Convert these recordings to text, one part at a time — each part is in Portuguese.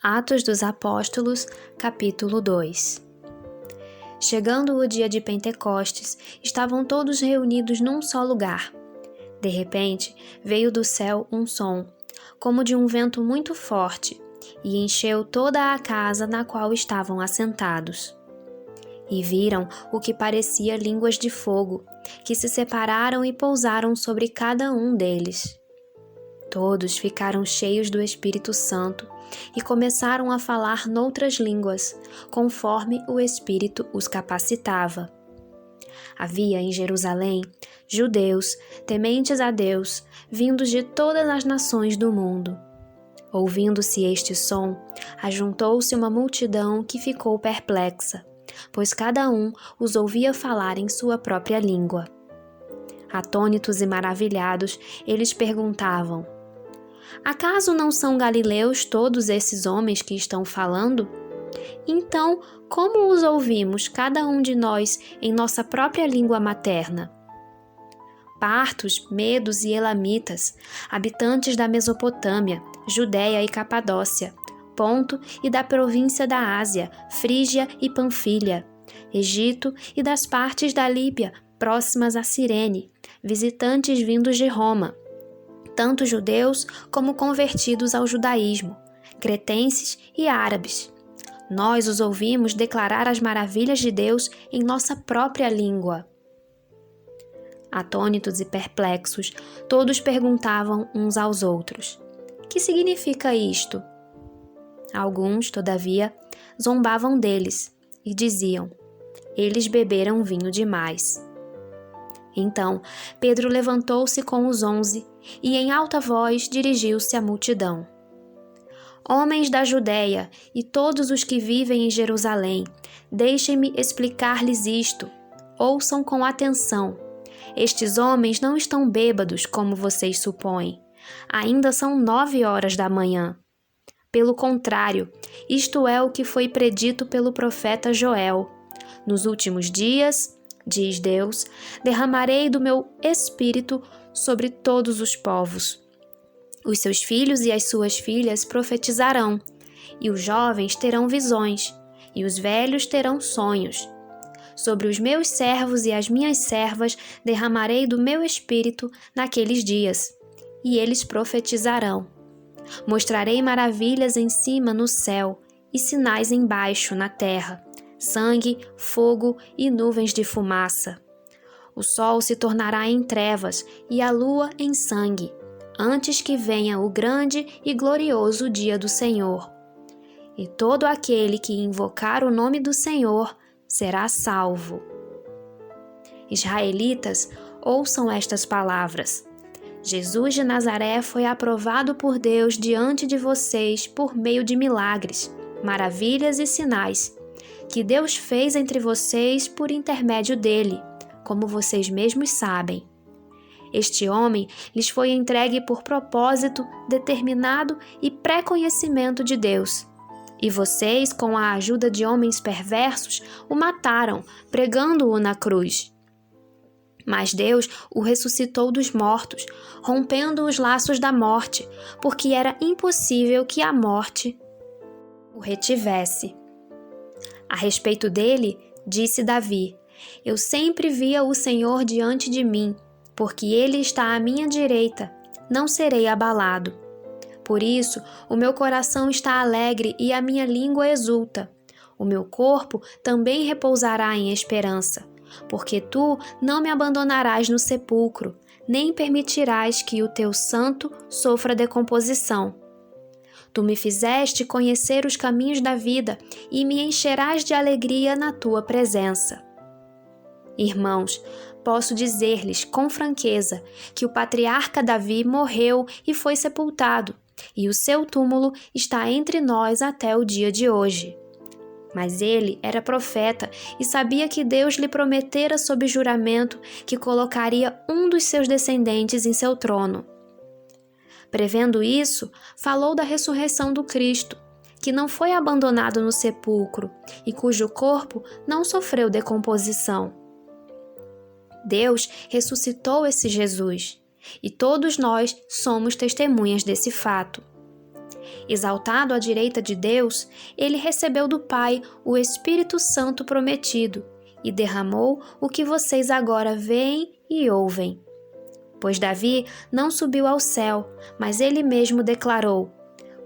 Atos dos Apóstolos, capítulo 2. Chegando o dia de Pentecostes, estavam todos reunidos num só lugar. De repente, veio do céu um som, como de um vento muito forte, e encheu toda a casa na qual estavam assentados. E viram o que parecia línguas de fogo, que se separaram e pousaram sobre cada um deles. Todos ficaram cheios do Espírito Santo e começaram a falar noutras línguas, conforme o Espírito os capacitava. Havia em Jerusalém judeus, tementes a Deus, vindos de todas as nações do mundo. Ouvindo-se este som, ajuntou-se uma multidão que ficou perplexa, pois cada um os ouvia falar em sua própria língua. Atônitos e maravilhados, eles perguntavam: acaso não são galileus todos esses homens que estão falando? Então, como os ouvimos, cada um de nós, em nossa própria língua materna? Partos, medos e elamitas, habitantes da Mesopotâmia, Judéia e Capadócia, Ponto e da província da Ásia, Frígia e Panfilha, Egito e das partes da Líbia próximas a Cirene, visitantes vindos de Roma, tanto judeus como convertidos ao judaísmo, cretenses e árabes. Nós os ouvimos declarar as maravilhas de Deus em nossa própria língua. Atônitos e perplexos, todos perguntavam uns aos outros: que significa isto? Alguns, todavia, zombavam deles e diziam: eles beberam vinho demais. Então, Pedro levantou-se com os 11 e em alta voz dirigiu-se à multidão. Homens da Judéia e todos os que vivem em Jerusalém, deixem-me explicar-lhes isto. Ouçam com atenção. Estes homens não estão bêbados, como vocês supõem. Ainda são 9 horas da manhã. Pelo contrário, isto é o que foi predito pelo profeta Joel. Nos últimos dias, diz Deus, derramarei do meu espírito sobre todos os povos. Os seus filhos e as suas filhas profetizarão, e os jovens terão visões, e os velhos terão sonhos. Sobre os meus servos e as minhas servas derramarei do meu espírito naqueles dias, e eles profetizarão. Mostrarei maravilhas em cima no céu, e sinais embaixo na terra, sangue, fogo e nuvens de fumaça. O sol se tornará em trevas e a lua em sangue, antes que venha o grande e glorioso dia do Senhor. E todo aquele que invocar o nome do Senhor será salvo. Israelitas, ouçam estas palavras. Jesus de Nazaré foi aprovado por Deus diante de vocês por meio de milagres, maravilhas e sinais, que Deus fez entre vocês por intermédio dele, como vocês mesmos sabem. Este homem lhes foi entregue por propósito determinado e pré-conhecimento de Deus. E vocês, com a ajuda de homens perversos, o mataram, pregando-o na cruz. Mas Deus o ressuscitou dos mortos, rompendo os laços da morte, porque era impossível que a morte o retivesse. A respeito dele, disse Davi: eu sempre via o Senhor diante de mim, porque ele está à minha direita, não serei abalado. Por isso, o meu coração está alegre e a minha língua exulta. O meu corpo também repousará em esperança, porque tu não me abandonarás no sepulcro, nem permitirás que o teu santo sofra decomposição. Tu me fizeste conhecer os caminhos da vida e me encherás de alegria na tua presença. Irmãos, posso dizer-lhes com franqueza que o patriarca Davi morreu e foi sepultado, e o seu túmulo está entre nós até o dia de hoje. Mas ele era profeta e sabia que Deus lhe prometera sob juramento que colocaria um dos seus descendentes em seu trono. Prevendo isso, falou da ressurreição do Cristo, que não foi abandonado no sepulcro e cujo corpo não sofreu decomposição. Deus ressuscitou esse Jesus, e todos nós somos testemunhas desse fato. Exaltado à direita de Deus, ele recebeu do Pai o Espírito Santo prometido e derramou o que vocês agora veem e ouvem. Pois Davi não subiu ao céu, mas ele mesmo declarou: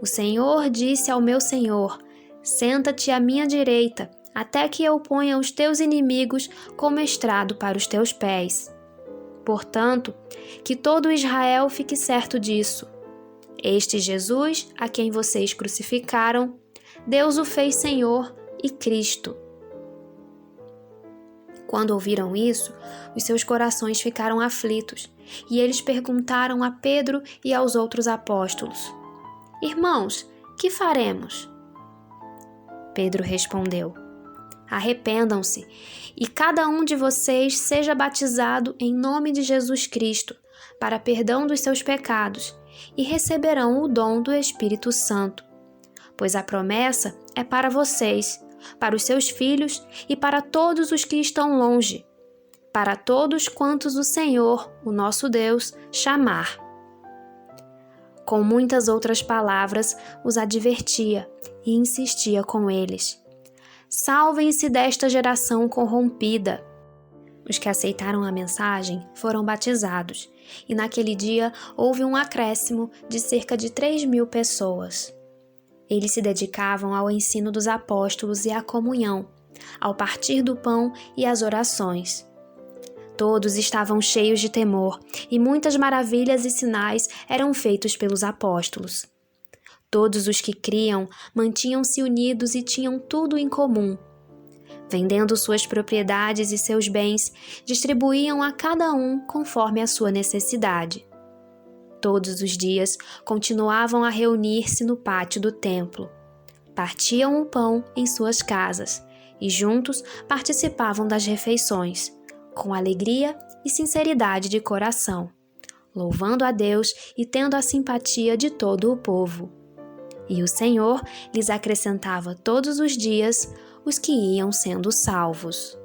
O Senhor disse ao meu Senhor: Senta-te à minha direita, até que eu ponha os teus inimigos como estrado para os teus pés. Portanto, que todo Israel fique certo disso. Este Jesus, a quem vocês crucificaram, Deus o fez Senhor e Cristo. Quando ouviram isso, os seus corações ficaram aflitos, e eles perguntaram a Pedro e aos outros apóstolos: Irmãos, que faremos? Pedro respondeu: Arrependam-se, e cada um de vocês seja batizado em nome de Jesus Cristo, para perdão dos seus pecados, e receberão o dom do Espírito Santo. Pois a promessa é para vocês, para os seus filhos e para todos os que estão longe, para todos quantos o Senhor, o nosso Deus, chamar. Com muitas outras palavras, os advertia e insistia com eles: Salvem-se desta geração corrompida. Os que aceitaram a mensagem foram batizados, e naquele dia houve um acréscimo de cerca de 3.000 pessoas. Eles se dedicavam ao ensino dos apóstolos e à comunhão, ao partir do pão e às orações. Todos estavam cheios de temor, e muitas maravilhas e sinais eram feitos pelos apóstolos. Todos os que criam mantinham-se unidos e tinham tudo em comum. Vendendo suas propriedades e seus bens, distribuíam a cada um conforme a sua necessidade. Todos os dias continuavam a reunir-se no pátio do templo. Partiam o pão em suas casas e juntos participavam das refeições, com alegria e sinceridade de coração, louvando a Deus e tendo a simpatia de todo o povo. E o Senhor lhes acrescentava todos os dias os que iam sendo salvos.